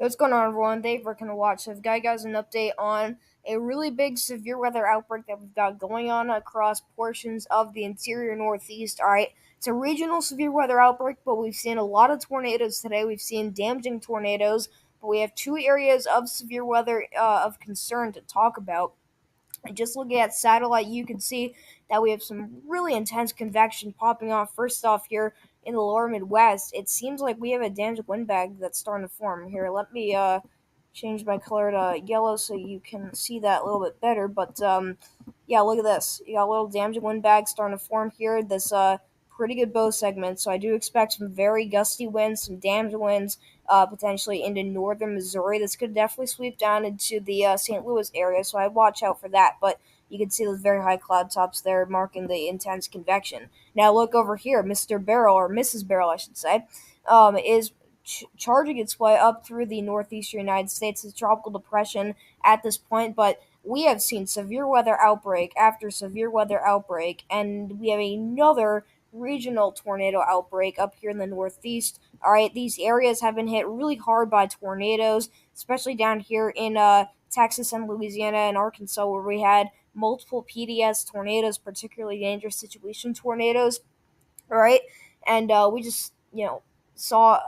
What's going on, everyone? Thank you for coming to watch. So I've got you guys an update on a really big severe weather outbreak that we've got going on across portions of the interior Northeast. All right, it's a regional severe weather outbreak, but we've seen a lot of tornadoes today. We've seen damaging tornadoes, but we have two areas of severe weather of concern to talk about. And just looking at satellite, you can see that we have some really intense convection popping off. First off, here in the lower Midwest, it seems like we have a damaged windbag that's starting to form. Here, let me change my color to yellow so you can see that a little bit better. But yeah, look at this. You got a little damaged windbag starting to form here. This pretty good bow segment. So I do expect some very gusty winds, some damaged winds, potentially into northern Missouri. This could definitely sweep down into the St. Louis area, so I'd watch out for that. But you can see those very high cloud tops there marking the intense convection. Now look over here, Mr. Barrel, or Mrs. Barrel, I should say, is charging its way up through the northeastern United States. It's a tropical depression at this point, but we have seen severe weather outbreak after severe weather outbreak, and we have another regional tornado outbreak up here in the Northeast. All right, these areas have been hit really hard by tornadoes, especially down here in Texas and Louisiana and Arkansas, where we had multiple PDS tornadoes, particularly dangerous situation tornadoes. All right, and we just saw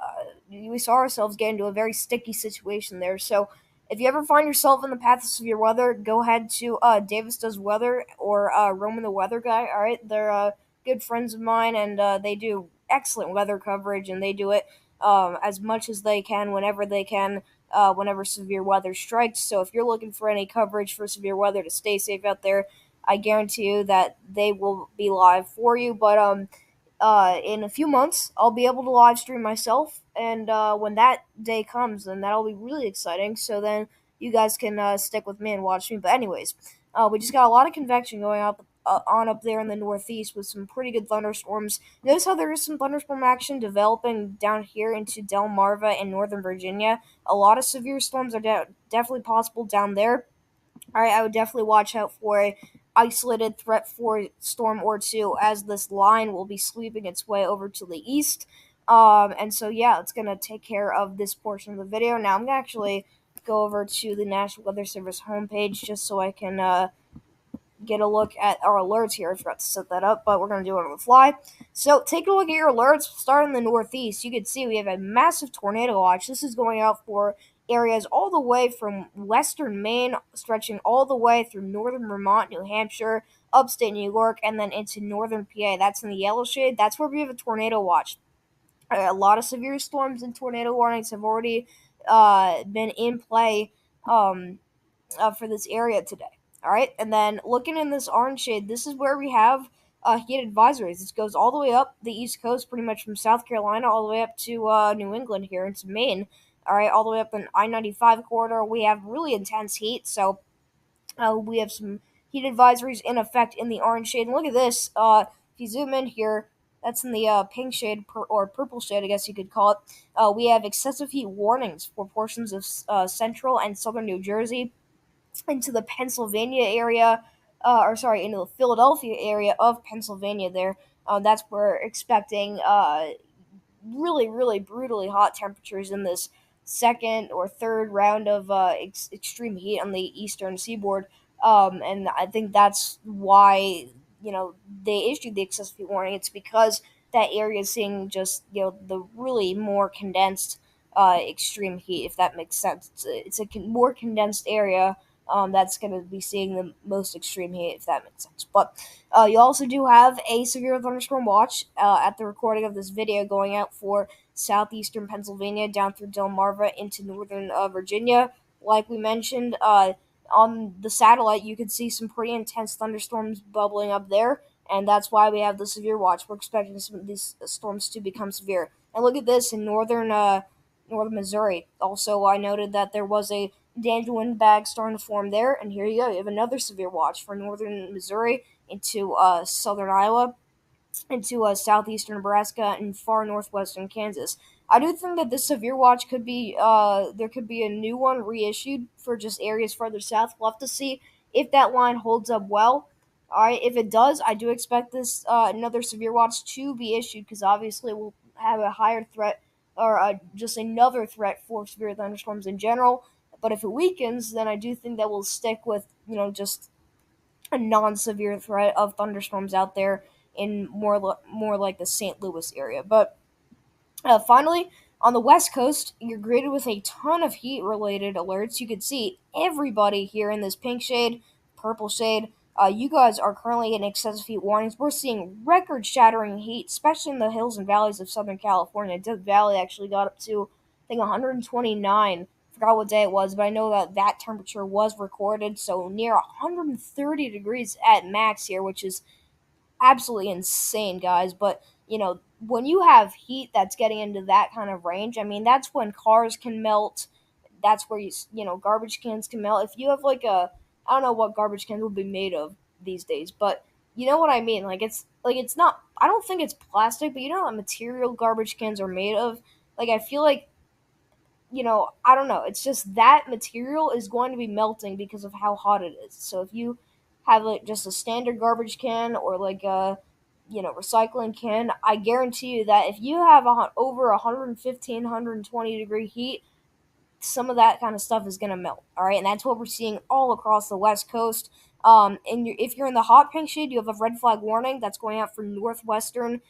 ourselves get into a very sticky situation there. So if you ever find yourself in the path of severe weather, go ahead to Davis Does Weather or Roman the Weather Guy. All right, they're good friends of mine, and they do excellent weather coverage, and they do it as much as they can, whenever they can, whenever severe weather strikes. So if you're looking for any coverage for severe weather to stay safe out there, I guarantee you that they will be live for you. But in a few months, I'll be able to live stream myself, and when that day comes, then that'll be really exciting. So then you guys can stick with me and watch me. But anyways, we just got a lot of convection going on up there in the Northeast with some pretty good thunderstorms. Notice how there is some thunderstorm action developing down here into Delmarva and Northern Virginia. A lot of severe storms are definitely possible down there. All right, I would definitely watch out for a isolated threat for storm or two, as this line will be sweeping its way over to the east. And so yeah, it's gonna take care of this portion of the video. Now I'm gonna actually go over to the National Weather Service homepage just so I can get a look at our alerts here. I forgot to set that up, but we're going to do it on the fly. So take a look at your alerts. Starting in the Northeast, you can see we have a massive tornado watch. This is going out for areas all the way from western Maine, stretching all the way through northern Vermont, New Hampshire, upstate New York, and then into northern PA. That's in the yellow shade. That's where we have a tornado watch. A lot of severe storms and tornado warnings have already been in play for this area today. All right, and then looking in this orange shade, this is where we have heat advisories. This goes all the way up the East Coast, pretty much from South Carolina all the way up to New England here into Maine. All right, all the way up in I-95 corridor, we have really intense heat. So we have some heat advisories in effect in the orange shade. And look at this. If you zoom in here, that's in the pink shade or purple shade, I guess you could call it. We have excessive heat warnings for portions of central and southern New Jersey, into the Pennsylvania area, into the Philadelphia area of Pennsylvania there. That's where we're expecting really, really brutally hot temperatures in this second or third round of extreme heat on the eastern seaboard. And I think that's why, they issued the excessive heat warning. It's because that area is seeing just, the really more condensed extreme heat, if that makes sense. It's a more condensed area that's going to be seeing the most extreme heat, if that makes sense. But you also do have a severe thunderstorm watch at the recording of this video going out for southeastern Pennsylvania down through Delmarva into northern Virginia. Like we mentioned, on the satellite, you could see some pretty intense thunderstorms bubbling up there, and that's why we have the severe watch. We're expecting some of these storms to become severe. And look at this in northern Missouri. Also, I noted that there was a damaged windbag starting to form there, and here you go. You have another severe watch for northern Missouri into southern Iowa, into southeastern Nebraska, and far northwestern Kansas. I do think that this severe watch could be there could be a new one reissued for just areas further south. We'll have to see if that line holds up well. All right, if it does, I do expect this another severe watch to be issued, because obviously we'll have a higher threat or just another threat for severe thunderstorms in general. But if it weakens, then I do think that we'll stick with just a non-severe threat of thunderstorms out there in more like the St. Louis area. But finally, on the West Coast, you're greeted with a ton of heat related alerts. You can see everybody here in this pink shade, purple shade. You guys are currently getting excessive heat warnings. We're seeing record shattering heat, especially in the hills and valleys of Southern California. Death Valley actually got up to, I think, 129. Forgot what day it was, but I know that that temperature was recorded. So near 130 degrees at max here, which is absolutely insane, guys. But when you have heat that's getting into that kind of range, I mean, that's when cars can melt. That's where garbage cans can melt. If you have like I don't know what garbage cans will be made of these days, but you know what I mean. It's not. I don't think it's plastic, but you know what material garbage cans are made of. Like I feel like I don't know. It's just that material is going to be melting because of how hot it is. So if you have like just a standard garbage can or like a recycling can, I guarantee you that if you have over 115, 120-degree heat, some of that kind of stuff is going to melt. All right, and that's what we're seeing all across the West Coast. And if you're in the hot pink shade, you have a red flag warning that's going out for northeastern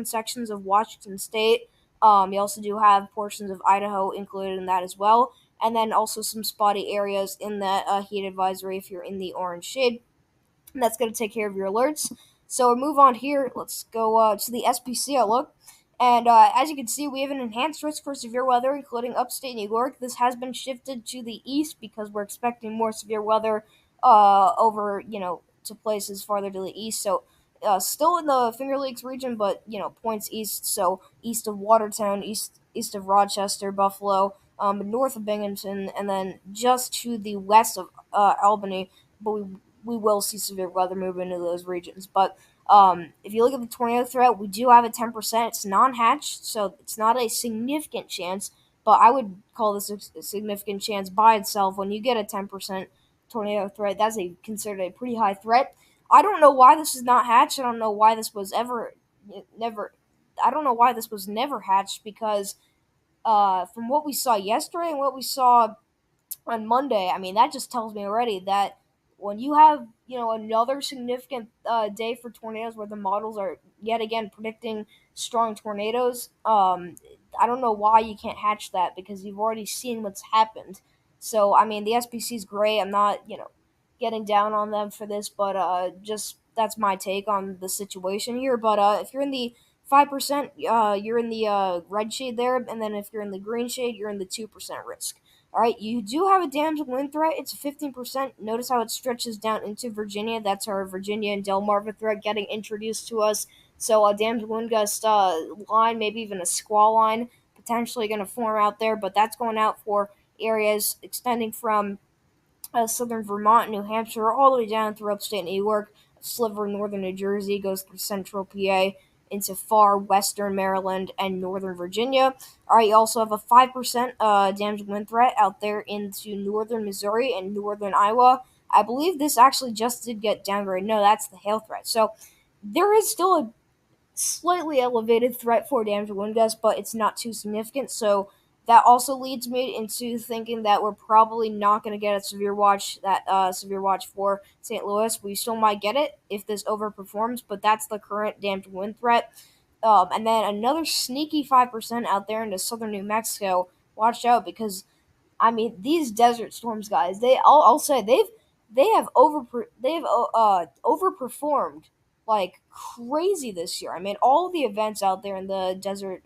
sections of Washington State. You also do have portions of Idaho included in that as well, and then also some spotty areas in that heat advisory if you're in the orange shade. And that's going to take care of your alerts. So we'll move on here. Let's go to the SPC outlook. And as you can see, we have an enhanced risk for severe weather, including upstate New York. This has been shifted to the east because we're expecting more severe weather over, to places farther to the east. So still in the Finger Lakes region, but, points east. So east of Watertown, east of Rochester, Buffalo, north of Binghamton, and then just to the west of Albany. But we will see severe weather move into those regions. But if you look at the tornado threat, we do have a 10%. It's non-hatched, so it's not a significant chance, but I would call this a significant chance by itself. When you get a 10% tornado threat, that's considered a pretty high threat. I don't know why this is not hatched. I don't know why this was never. I don't know why this was never hatched because from what we saw yesterday and what we saw on Monday, I mean, that just tells me already that when you have, another significant day for tornadoes where the models are yet again predicting strong tornadoes, I don't know why you can't hatch that because you've already seen what's happened. So, I mean, the SPC is great. I'm not, getting down on them for this, but just that's my take on the situation here. But if you're in the 5%, you're in the red shade there, and then if you're in the green shade, you're in the 2% risk. All right, you do have a damaged wind threat. It's 15%. Notice how it stretches down into Virginia. That's our Virginia and Delmarva threat getting introduced to us. So a damaged wind gust line, maybe even a squall line, potentially going to form out there. But that's going out for areas extending from southern Vermont, New Hampshire, all the way down through upstate New York. A sliver of northern New Jersey goes through central PA into far western Maryland and northern Virginia. All right, you also have a 5% damage wind threat out there into northern Missouri and northern Iowa. I believe this actually just did get downgraded. No, that's the hail threat. So there is still a slightly elevated threat for damage wind gusts, but it's not too significant. So that also leads me into thinking that we're probably not going to get a severe watch for St. Louis. We still might get it if this overperforms, but that's the current damage wind threat. And then another sneaky 5% out there into southern New Mexico. Watch out because I mean, these desert storms, guys. I'll say they've overperformed like crazy this year. I mean, all the events out there in the desert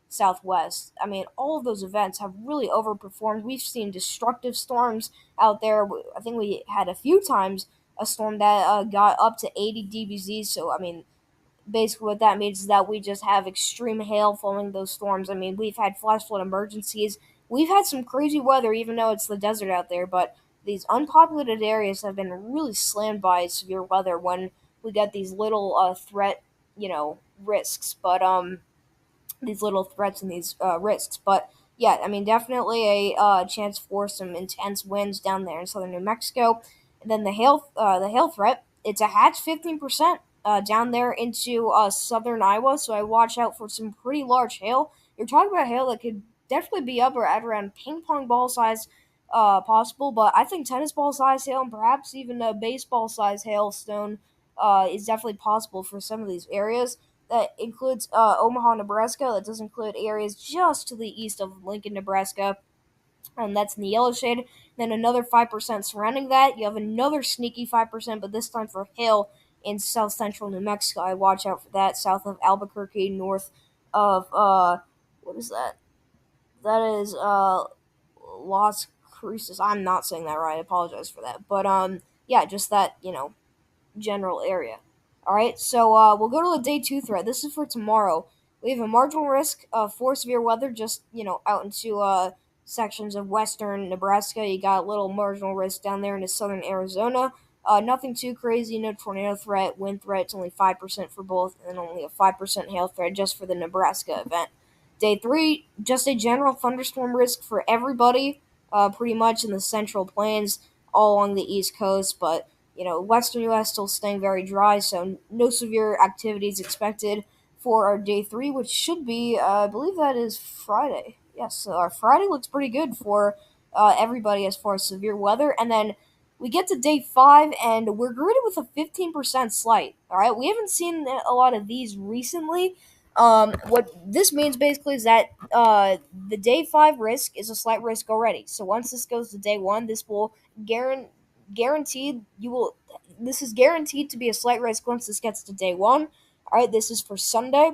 Southwest. I mean, all of those events have really overperformed. We've seen destructive storms out there. I think we had a few times a storm that got up to 80 dBz. So I mean, basically what that means is that we just have extreme hail following those storms. I mean, we've had flash flood emergencies. We've had some crazy weather, even though it's the desert out there. But these unpopulated areas have been really slammed by severe weather when we get these little threat, risks. But these little threats and these risks. But yeah, I mean, definitely a chance for some intense winds down there in southern New Mexico. And then the hail threat. It's a hatch 15% down there into southern Iowa. So I watch out for some pretty large hail. you're talking about hail that could definitely be up or at around ping pong ball size possible, but I think tennis ball size hail and perhaps even a baseball size hailstone is definitely possible for some of these areas. That includes Omaha, Nebraska. That does include areas just to the east of Lincoln, Nebraska, and that's in the yellow shade. Then another 5% surrounding that. You have another sneaky 5%, but this time for hail in south central New Mexico. I watch out for that. South of Albuquerque, north of what is that? That is Las Cruces. I'm not saying that right. I apologize for that. But yeah, just that general area. All right, so we'll go to the day two threat. This is for tomorrow. We have a marginal risk for severe weather, just out into sections of western Nebraska. You got a little marginal risk down there into southern Arizona. Nothing too crazy. No tornado threat. Wind threat. It's only 5% for both, and only a 5% hail threat just for the Nebraska event. Day three, just a general thunderstorm risk for everybody, pretty much in the central plains, all along the east coast, but western U.S. still staying very dry, so no severe activities expected for our day three, which should be, I believe that is Friday. Yes, so our Friday looks pretty good for everybody as far as severe weather. And then we get to day five, and we're greeted with a 15% slight. All right, we haven't seen a lot of these recently. What this means basically is that the day five risk is a slight risk already. So once this goes to day one, this will guaranteed you will this is guaranteed to be a slight risk once this gets to day one. All right, this is for Sunday,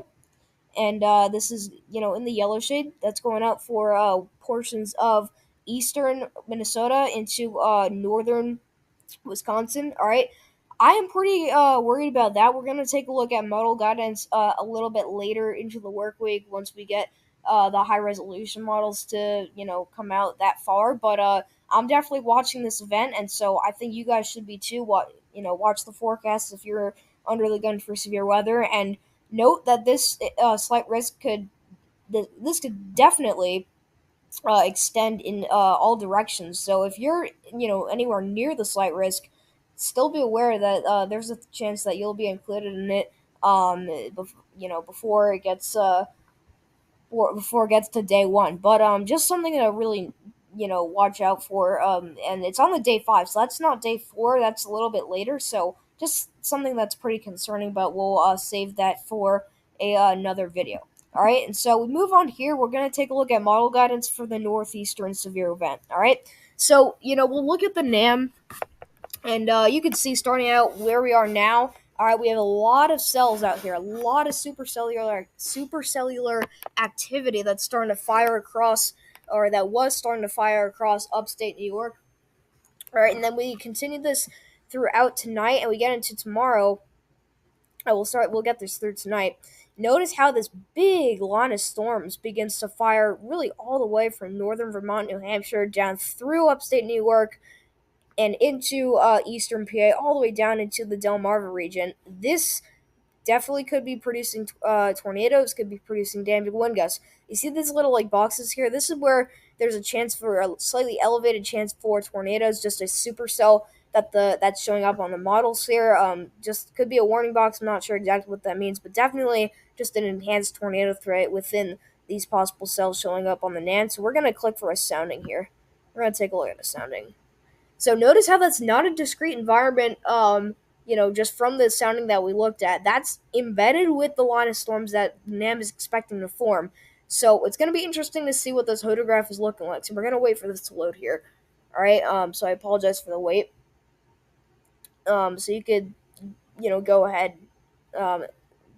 and this is in the yellow shade that's going out for portions of eastern Minnesota into northern Wisconsin. All right. I am pretty worried about that. We're going to take a look at model guidance a little bit later into the work week once we get the high resolution models to, come out that far. But I'm definitely watching this event, and so I think you guys should be too. Watch the forecast if you're under the gun for severe weather, and note that this slight risk this could definitely extend in all directions. So if you're anywhere near the slight risk, still be aware that there's a chance that you'll be included in it. Before it gets before it gets to day one. But just something to really watch out for. And it's on the day five, so that's not day four. That's a little bit later. So just something that's pretty concerning, but we'll save that for another video. All right, and so we move on here. We're going to take a look at model guidance for the northeastern severe event. All right, so we'll look at the NAM, and you can see starting out where we are now. All right, we have a lot of cells out here, a lot of supercellular activity that's starting to fire across, or that was starting to fire across upstate New York. All right, and then we continue this throughout tonight, and we get into tomorrow. We'll get this through tonight. Notice how this big line of storms begins to fire really all the way from northern Vermont, New Hampshire, down through upstate New York, and into eastern PA, all the way down into the Delmarva region. This definitely could be producing tornadoes, could be producing damaging wind gusts. You see these little boxes here? This is where there's a chance for a slightly elevated chance for tornadoes, just a supercell that's showing up on the models here. Just could be a warning box. I'm not sure exactly what that means, but definitely just an enhanced tornado threat within these possible cells showing up on the NAN. So we're going to click for a sounding here. We're going to take a look at a sounding. So notice how that's not a discrete environment, just from the sounding that we looked at. That's embedded with the line of storms that NAM is expecting to form. So it's going to be interesting to see what this hodograph is looking like. So we're going to wait for this to load here. All right, so I apologize for the wait. So you could, go ahead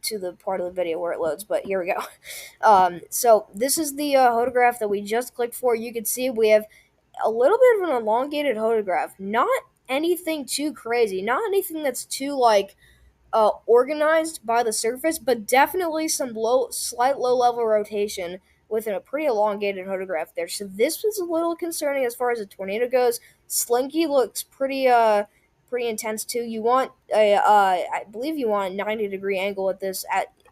to the part of the video where it loads, but here we go. So this is the hodograph that we just clicked for. You can see we have a little bit of an elongated hodograph. Not anything too crazy. Not anything that's too organized by the surface, but definitely some slight low level rotation within a pretty elongated hodograph there. So this was a little concerning as far as a tornado goes. Slinky looks pretty intense too. You want I believe you want a 90-degree angle at this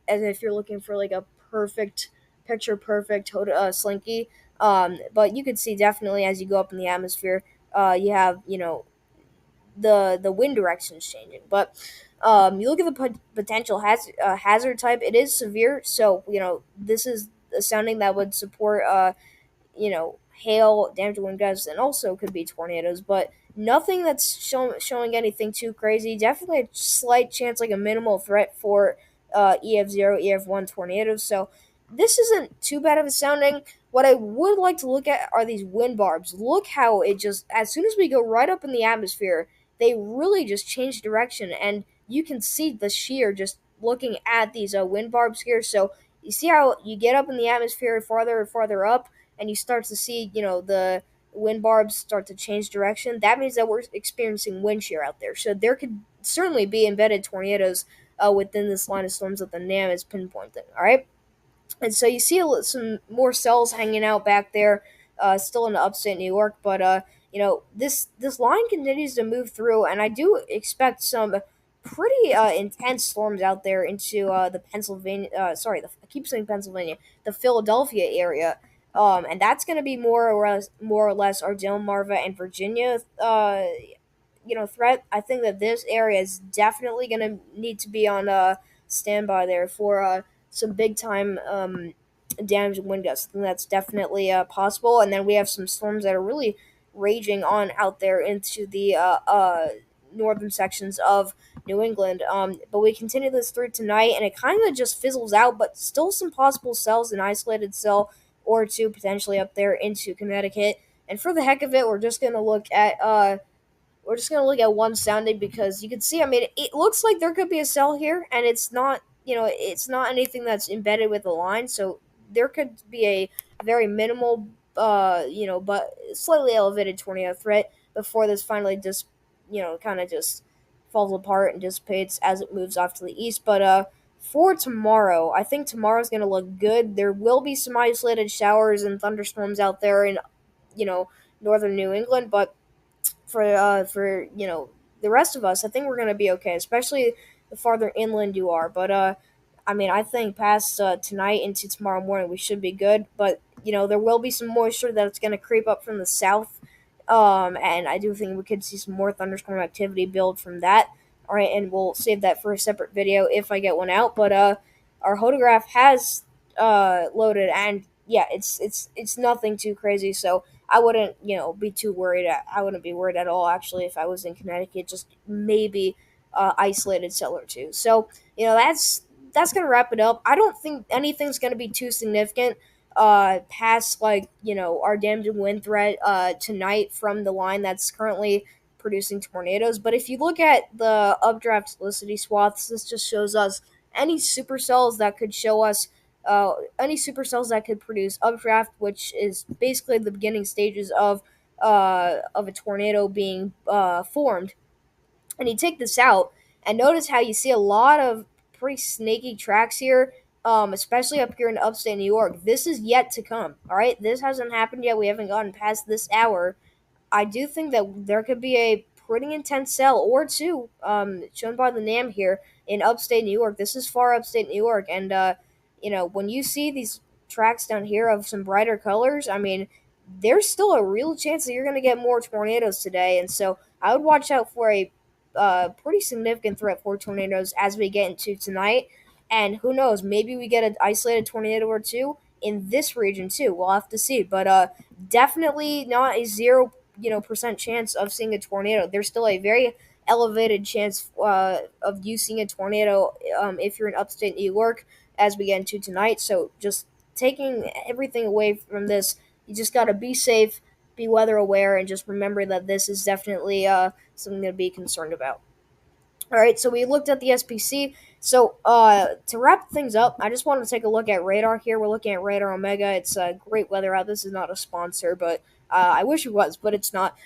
as if you're looking for a perfect picture perfect slinky. But you could see definitely as you go up in the atmosphere, you have the wind direction is changing. But you look at the potential hazard type; it is severe. So this is a sounding that would support hail, damage wind gusts, and also could be tornadoes, but nothing that's showing anything too crazy. Definitely a slight chance, like a minimal threat for EF0, EF1 tornadoes. So this isn't too bad of a sounding. What I would like to look at are these wind barbs. Look how it just, as soon as we go right up in the atmosphere, they really just change direction, and you can see the shear just looking at these wind barbs here. So you see how you get up in the atmosphere farther and farther up, and you start to see, the wind barbs start to change direction. That means that we're experiencing wind shear out there. So there could certainly be embedded tornadoes within this line of storms that the NAM is pinpointing. All right. And so you see some more cells hanging out back there, still in upstate New York. But this line continues to move through, and I do expect some pretty intense storms out there into the Pennsylvania. I keep saying Pennsylvania, the Philadelphia area. And that's going to be more or less our Delmarva and Virginia threat. I think that this area is definitely going to need to be on standby there for some big time damage and wind gusts. I think that's definitely possible. And then we have some storms that are really raging on out there into the northern sections of New England. But we continue this through tonight, and it kind of just fizzles out, but still some possible cells, an isolated cell or two potentially up there into Connecticut. And for the heck of it, we're just gonna look at one sounding because you can see. I mean, it looks like there could be a cell here, and it's not. It's not anything that's embedded with the line, so there could be a very minimal, but slightly elevated tornado threat before this finally just, kind of just falls apart and dissipates as it moves off to the east. But for tomorrow, I think tomorrow's gonna look good. There will be some isolated showers and thunderstorms out there in, northern New England, but for the rest of us, I think we're gonna be okay, especially the farther inland you are. But I mean, I think past tonight into tomorrow morning, we should be good. But there will be some moisture that's gonna creep up from the south, and I do think we could see some more thunderstorm activity build from that. All right, and we'll save that for a separate video if I get one out. But our hodograph has loaded, and yeah, it's nothing too crazy. So I wouldn't, be too worried. I wouldn't be worried at all, actually, if I was in Connecticut. Just maybe isolated cell or two. So that's gonna wrap it up. I don't think anything's gonna be too significant past our damage and wind threat tonight from the line that's currently producing tornadoes. But if you look at the updraft helicity swaths, this just shows us any supercells that could show us any supercells that could produce updraft, which is basically the beginning stages of a tornado being formed. And you take this out, and notice how you see a lot of pretty snaky tracks here, especially up here in upstate New York. This is yet to come. All right, this hasn't happened yet. We haven't gotten past this hour. I do think that there could be a pretty intense cell or two, shown by the NAM here in upstate New York. This is far upstate New York, and when you see these tracks down here of some brighter colors, I mean, there's still a real chance that you're going to get more tornadoes today, and so I would watch out for a pretty significant threat for tornadoes as we get into tonight. And who knows, maybe we get an isolated tornado or two in this region too. We'll have to see, but definitely not a 0% chance of seeing a tornado. There's still a very elevated chance of you seeing a tornado if you're in upstate New York as we get into tonight. So just taking everything away from this, you just got to be safe, be weather aware, and just remember that this is definitely something to be concerned about. All right, so we looked at the SPC. So to wrap things up, I just want to take a look at radar here. We're looking at Radar Omega. It's great weather out. This is not a sponsor, but I wish it was, but it's not.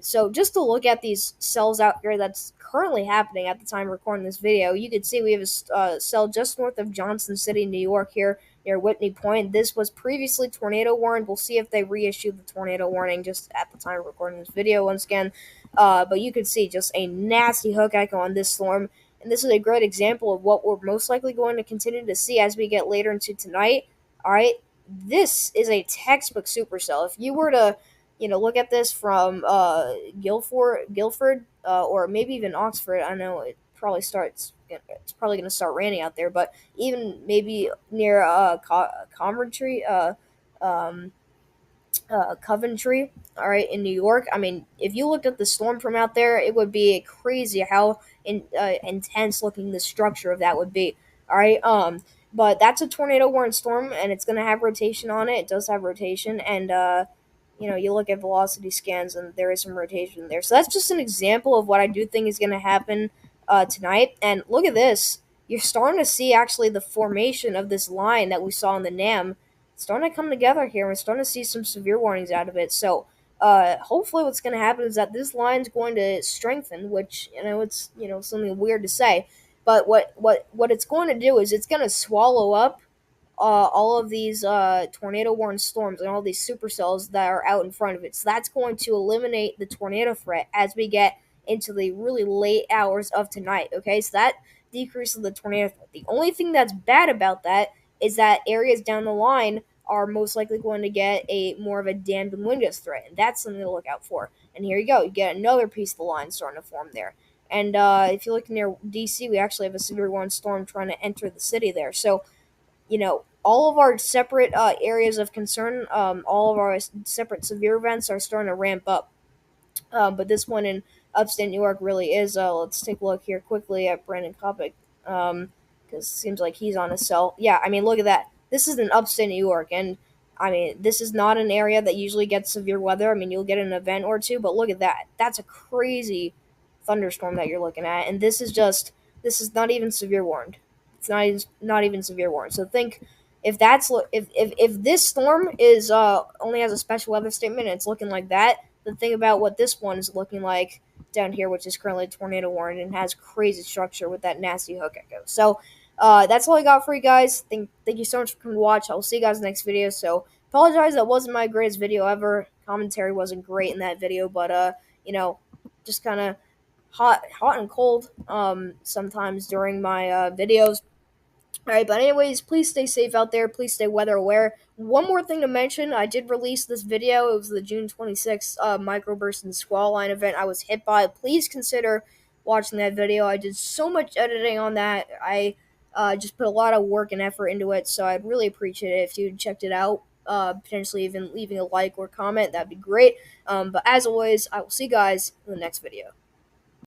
So just to look at these cells out here that's currently happening at the time of recording this video, you can see we have a cell just north of Johnson City, New York here near Whitney Point. This was previously tornado warned. We'll see if they reissue the tornado warning just at the time of recording this video once again. But you can see just a nasty hook echo on this storm. And this is a great example of what we're most likely going to continue to see as we get later into tonight. All right, this is a textbook supercell. If you were to, look at this from Guildford, or maybe even Oxford, I know it probably starts it's probably gonna start raining out there. But even maybe near Coventry, um, Coventry, all right, in New York. I mean, if you looked at the storm from out there, it would be crazy how intense looking the structure of that would be. All right, but that's a tornado warning storm, and it's gonna have rotation on it. It does have rotation, and you look at velocity scans, and there is some rotation there. So that's just an example of what I do think is gonna happen tonight. And look at this. You're starting to see actually the formation of this line that we saw in the NAM starting to come together here. We're starting to see some severe warnings out of it. So hopefully what's going to happen is that this line's going to strengthen, which it's something weird to say, but what it's going to do is it's going to swallow up all of these tornado warned storms and all these supercells that are out in front of it. So that's going to eliminate the tornado threat as we get into the really late hours of tonight. Okay, so that decreases the tornado threat. The only thing that's bad about that is that areas down the line are most likely going to get a more of a dammed windows threat, and that's something to look out for. And here you go, you get another piece of the line starting to form there. And if you look near DC, we actually have a severe one storm trying to enter the city there. So all of our separate areas of concern, all of our separate severe events are starting to ramp up. But this one in upstate New York really is. Let's take a look here quickly at Brandon Kopic, because it seems like he's on a cell. Yeah, I mean, look at that. This is in upstate New York, and I mean, this is not an area that usually gets severe weather. I mean, you'll get an event or two, but look at that. That's a crazy thunderstorm that you're looking at, and this is not even severe warned. It's not even severe warned. So think if if this storm is only has a special weather statement and it's looking like that, the thing about what this one is looking like down here, which is currently tornado warned and has crazy structure with that nasty hook echo. So that's all I got for you guys. Thank you so much for coming to watch. I will see you guys in the next video. So apologize, that wasn't my greatest video ever. Commentary wasn't great in that video, but just kind of hot and cold sometimes during my videos. All right, but anyways, please stay safe out there. Please stay weather aware. One more thing to mention, I did release this video. It was the June 26th microburst and squall line event I was hit by. Please consider watching that video. I did so much editing on that. I just put a lot of work and effort into it, so I'd really appreciate it if you checked it out. Potentially even leaving a like or comment. That'd be great. But as always, I will see you guys in the next video.